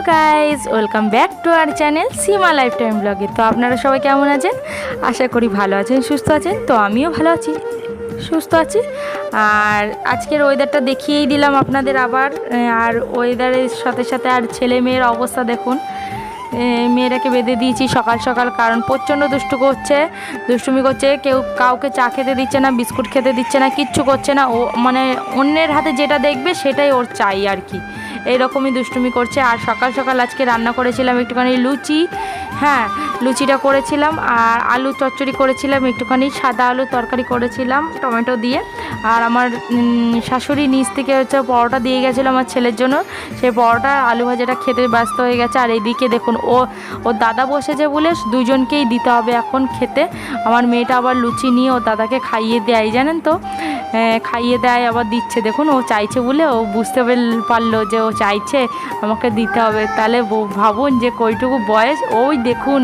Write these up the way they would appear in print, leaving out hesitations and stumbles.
Guys, welcome back to our channel Seema life time ব্লগে। তো আপনারা সবাই কেমন আছেন? আশা করি ভালো আছেন, সুস্থ আছেন। তো আমিও ভালো আছি, সুস্থ আছি। আর আজকের ওয়েদারটা দেখিয়েই দিলাম আপনাদের আবার। আর ওয়েদারের সাথে সাথে আর ছেলে মেয়ের অবস্থা দেখুন। মেয়েরাকে বেঁধে দিয়েছি সকাল সকাল, কারণ প্রচণ্ড দুষ্টুমি করছে। কেউ কাউকে চা খেতে দিচ্ছে না, বিস্কুট খেতে দিচ্ছে না, কিচ্ছু করছে না। ও মানে অন্যের হাতে যেটা দেখবে সেটাই ওর চাই আর কি, এইরকমই দুষ্টুমি করছে। আর সকাল সকাল আজকে রান্না করেছিলাম একটুখানি লুচি, হ্যাঁ লুচিটা করেছিলাম। আর আলু চচ্চড়ি করেছিলাম, একটুখানি সাদা আলু তরকারি করেছিলাম টমেটো দিয়ে। আর আমার শাশুড়ি নিচ থেকে হচ্ছে পরোটা দিয়ে গেছিলো আমার ছেলের জন্য, সেই পরোটা আলু ভাজাটা খেতে ব্যস্ত হয়ে গেছে। আর এইদিকে দেখুন ওর দাদা বসেছে বলে দুজনকেই দিতে হবে এখন খেতে। আমার মেয়েটা আবার লুচি নিয়ে ওর দাদাকে খাইয়ে দেয়, জানেন তো, খাইয়ে দেয় আবার দিচ্ছে। দেখুন ও চাইছে বলে ও বুঝতে পারলো যে ও চাইছে আমাকে দিতে হবে। তাহলে ভাবুন যে কইটুকু বয়স। ওই দেখুন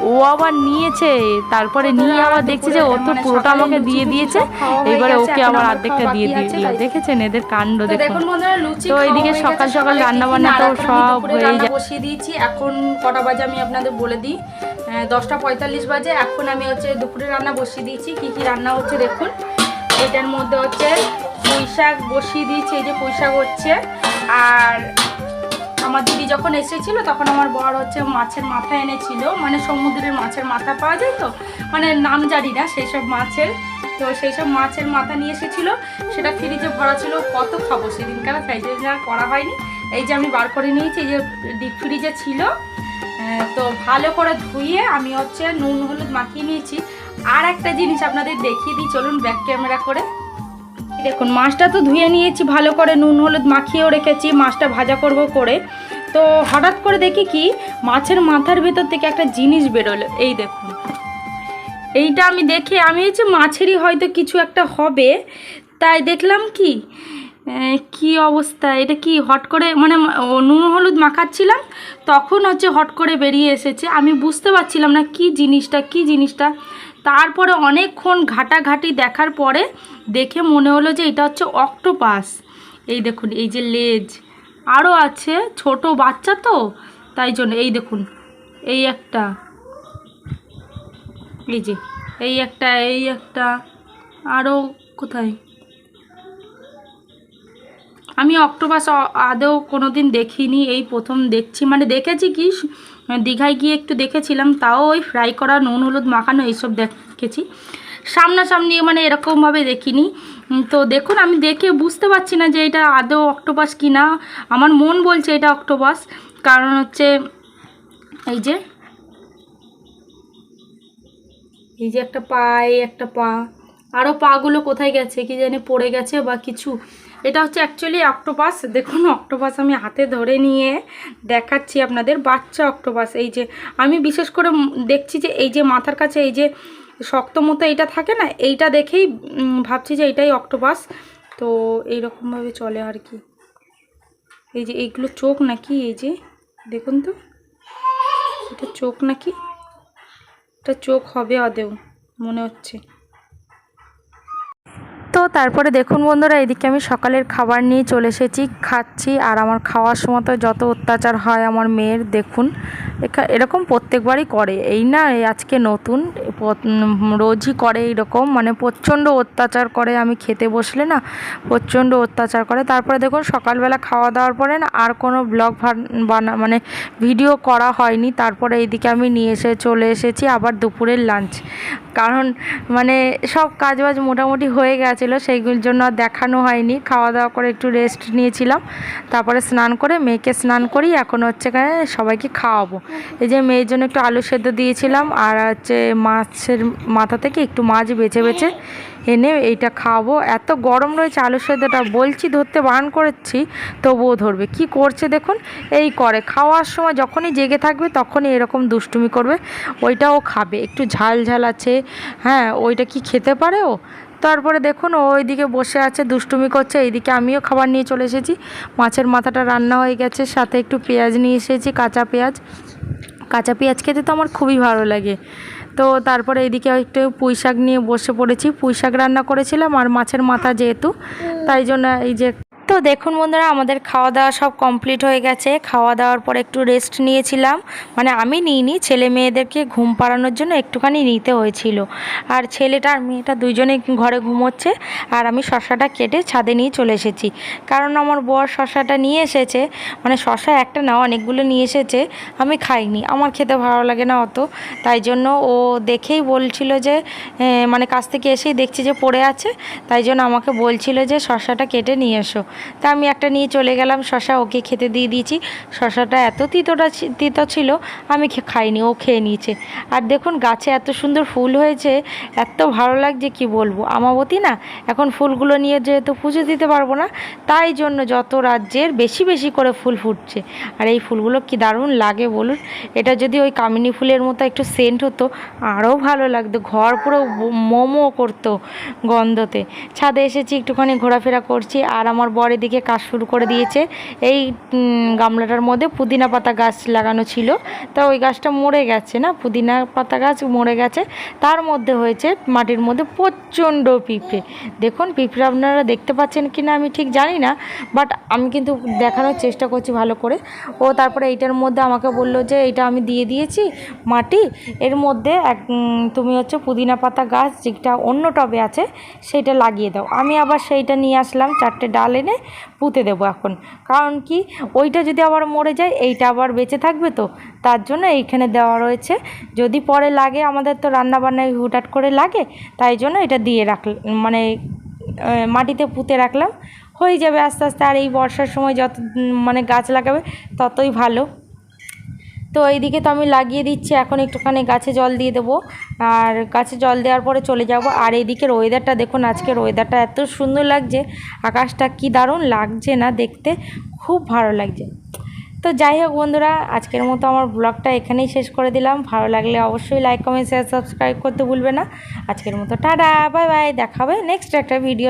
ও আবার নিয়েছে, তারপরে নিয়ে আবার দেখছে যে ও তো পুরোটা আমাকে দিয়ে দিয়েছে, এবারে ওকে আবার অর্ধেকটা দিয়ে দিল। দেখেছেন এদের কাণ্ড দেখুন। তো এইদিকে সকাল সকাল রান্না বান্না তো সব হয়ে যায়। বসিয়ে দিয়েছি। এখন কটা বাজে আমি আপনাদের বলে দিই, 10টা 45 বাজে। এখন আমি হচ্ছে দুপুরে রান্না বসিয়ে দিয়েছি। কি কি রান্না হচ্ছে দেখুন। এটার মধ্যে হচ্ছে পুঁই শাক বসিয়ে দিয়েছি, এই যে পুঁই শাক হচ্ছে। আর আমার দিদি যখন এসেছিল তখন আমার বর হচ্ছে মাছের মাথা এনেছিল, মানে সমুদ্রের মাছের মাথা পাওয়া যায় তো, মানে নাম জানি না সেই সব মাছের। তো সেই সব মাছের মাথা নিয়ে এসেছিলো, সেটা ফ্রিজে ভরা ছিল। কত খাবো সেদিনকার, তাই জন্য আর করা হয়নি। এই যে আমি বার করে নিয়েছি, এই যে ডিপ ফ্রিজে ছিল। তো ভালো করে ধুয়ে আমি হচ্ছে নুন হলুদ মাখিয়ে নিয়েছি। আর একটা জিনিস আপনাদের দেখিয়ে দিই, চলুন ব্যাক ক্যামেরা করে দেখুন। মাছটা তো ধুয়ে নিয়েছি ভালো করে, নুন হলুদ মাখিয়েও রেখেছি, মাছটা ভাজা করব করে। তো হঠাৎ করে দেখি কি মাছের মাথার ভেতর থেকে একটা জিনিস বেরোলো। এই দেখুন, এইটা আমি দেখে আমি হচ্ছে মাছেরই হয়তো কিছু একটা হবে, তাই দেখলাম কি কি অবস্থা। এটা কি হট করে, মানে নুন হলুদ মাখাচ্ছিলাম তখন হচ্ছে হট করে বেরিয়ে এসেছে। আমি বুঝতে পারছিলাম না কি জিনিসটা। তারপরে অনেকক্ষণ ঘাটাঘাটি দেখার পরে দেখে মনে হলো যে এটা হচ্ছে অক্টোপাস। এই দেখুন, এই যে লেজ আরও আছে, ছোট বাচ্চা তো তাই জন্য। এই দেখুন, এই একটা, এই যে এই একটা আরও কোথায়। আমি অক্টোপাস আদৌ কোনো দিন দেখিনি, এই প্রথম দেখছি। মানে দেখেছি কি দীঘায় গিয়ে একটু দেখেছিলাম, তাও ওই ফ্রাই করা নুন হলুদ মাখানো এইসব দেখেছি, সামনাসামনি মানে এরকমভাবে দেখিনি। তো দেখুন, আমি দেখে বুঝতে পারছি না যে এটা আদৌ অক্টোপাস কি না। আমার মন বলছে এটা অক্টোপাস, কারণ হচ্ছে এই যে একটা পা, এই একটা পা, আরও পাগুলো কোথায় গেছে কি জানি, পড়ে গেছে বা কিছু। এটা হচ্ছে অ্যাকচুয়ালি অক্টোপাস। দেখুন অক্টোপাস আমি হাতে ধরে নিয়ে দেখাচ্ছি আপনাদের, বাচ্চা অক্টোপাস। এই যে আমি বিশেষ করে দেখছি যে এই যে মাথার কাছে এই যে শক্ত মতো এইটা থাকে না, এইটা দেখেই ভাবছি যে এটাই অক্টোপাস। তো এইরকমভাবে চলে আর কি। এই যে এইগুলো চোখ নাকি, এই যে দেখুন তো, এটা চোখ নাকি, এটা চোখ হবে আদেও মনে হচ্ছে। তো তারপরে দেখুন বন্ধুরা, এদিকে আমি সকালের খাবার নিয়ে চলে এসেছি, খাচ্ছি। আর আমার খাওয়ার সময় তো যত অত্যাচার হয় আমার মেয়ের, দেখুন এরকম প্রত্যেকবারই করে, এই না এই আজকে নতুন, রোজই করে এইরকম, মানে প্রচণ্ড অত্যাচার করে। আমি খেতে বসলে না প্রচণ্ড অত্যাচার করে। তারপরে দেখুন সকালবেলা খাওয়া দাওয়ার পরে না আর কোনো ব্লগ মানে ভিডিও করা হয়নি। তারপরে এইদিকে আমি চলে এসেছি আবার দুপুরের লাঞ্চ, কারণ মানে সব কাজবাজ মোটামুটি হয়ে গেছিলো, সেইগুলোর জন্য আর দেখানো হয়নি। খাওয়া দাওয়া করে একটু রেস্ট নিয়েছিলাম, তারপরে স্নান করে মেয়েকে স্নান করি, এখন হচ্ছে সবাইকে খাওয়াবো। এই যে মেয়ের জন্য একটু আলু সেদ্ধ দিয়েছিলাম, আর হচ্ছে মাছের মাথা থেকে একটু মাছ বেছে এনে এইটা খাওয়াবো। এত গরম রয়েছে, আলু সেদ্ধটা বলছি ধরতে বারণ করেছি তবুও ধরবে। কি করছে দেখুন, এই করে খাওয়ার সময় যখনই জেগে থাকবে তখনই এরকম দুষ্টুমি করবে। ওইটাও খাবে, একটু ঝাল আছে, হ্যাঁ ওইটা কি খেতে পারে ও। তারপরে দেখুন ও ওইদিকে বসে আছে দুষ্টুমি করছে, এইদিকে আমিও খাবার নিয়ে চলে এসেছি। মাছের মাথাটা রান্না হয়ে গেছে, সাথে একটু পেঁয়াজ নিয়ে এসেছি, কাঁচা পেঁয়াজ খেতে তো আমার খুবই ভালো লাগে। তো তারপরে এইদিকে একটু পুঁই শাক নিয়ে বসে পড়েছি, পুঁই শাক রান্না করেছিলাম আর মাছের মাথা যেহেতু, তাই জন্য এই যে। তো দেখুন বন্ধুরা, আমাদের খাওয়া দাওয়া সব কমপ্লিট হয়ে গেছে। খাওয়া দাওয়ার পর একটু রেস্ট নিয়েছিলাম, মানে আমি নিইনি, ছেলে মেয়েদেরকে ঘুম পাড়ানোর জন্য একটুখানি নিতে হয়েছিল। আর ছেলেটা আর মেয়েটা দুইজনে ঘরে ঘুমোচ্ছে, আর আমি শশাটা কেটে ছাদে নিয়ে চলে এসেছি। কারণ আমার বর শশাটা নিয়ে এসেছে, মানে শশা একটা না অনেকগুলো নিয়ে এসেছে, আমি খাইনি, আমার খেতে ভালো লাগে না অত। তাই জন্য ও দেখেই বলছিল যে মানে কাছ থেকে এসেই দেখছি যে পড়ে আছে, তাই জন্য আমাকে বলছিল যে শশাটা কেটে নিয়ে এসো। তা আমি একটা নিয়ে চলে গেলাম, শশা ওকে খেতে দিয়ে দিয়েছি। শশাটা এত তিতো ছিল, আমি খাইনি, ও খেয়ে নিয়েছে। আর দেখুন গাছে এত সুন্দর ফুল হয়েছে, এত ভালো লাগছে কি বলবো। আমাবতী না, এখন ফুলগুলো নিয়ে যেহেতু পুজো দিতে পারবো না, তাই জন্য যত রাজ্যের বেশি বেশি করে ফুল ফুটছে। আর এই ফুলগুলো কি দারুণ লাগে বলুন। এটা যদি ওই কামিনী ফুলের মতো একটু সেন্ট হতো আরও ভালো লাগতো, ঘর পুরো মোমো করতো গন্ধতে। ছাদে এসেছি, একটুখানি ঘোরাফেরা করছি, আর আমার বর এদিকে কাজ শুরু করে দিয়েছে। এই গামলাটার মধ্যে পুদিনা পাতা গাছ লাগানো ছিল, তা ওই গাছটা মরে গেছে না, পুদিনা পাতা গাছ মরে গেছে। তার মধ্যে হয়েছে মাটির মধ্যে প্রচণ্ড পিঁপড়ে। দেখুন পিঁপড়ে আপনারা দেখতে পাচ্ছেন কি না আমি ঠিক জানি না, বাট আমি কিন্তু দেখানোর চেষ্টা করছি ভালো করে। ও তারপরে এইটার মধ্যে আমাকে বললো যে এটা আমি দিয়ে দিয়েছি মাটি, এর মধ্যে তুমি হচ্ছে পুদিনা পাতা গাছ যেটা অন্য টবে আছে সেইটা লাগিয়ে দাও। আমি আবার সেইটা নিয়ে আসলাম, 4টে ডাল এনে পুঁতে দেবো এখন। কারণ কি, ওইটা যদি আবার মরে যায় এইটা আবার বেঁচে থাকবে, তো তার জন্য এইখানে দেওয়া রয়েছে। যদি পরে লাগে, আমাদের তো রান্নাবান্নায় হুটহাট করে লাগে, তাই জন্য এটা দিয়ে রাখলাম, মানে মাটিতে পুঁতে রাখলাম, হয়ে যাবে আস্তে আস্তে। আর এই বর্ষার সময় যত মানে গাছ লাগাবে ততই ভালো। তো এইদিকে তো আমি লাগিয়ে দিচ্ছি, এখন একটুখানি গাছে জল দিয়ে দেবো, আর গাছে জল দেওয়ার পরে চলে যাব। আর এইদিকের ওয়েদারটা দেখুন, আজকের ওয়েদারটা এত সুন্দর লাগছে, আকাশটা কি দারুণ লাগছে না দেখতে, খুব ভালো লাগছে। তো যাই হোক বন্ধুরা, আজকের মতো আমার ব্লগটা এখানেই শেষ করে দিলাম। ভালো লাগলে অবশ্যই লাইক কমেন্ট শেয়ার সাবস্ক্রাইব করতে ভুলবে না। আজকের মতো টাটা, বাই বাই, দেখা হবে নেক্সট একটা ভিডিও।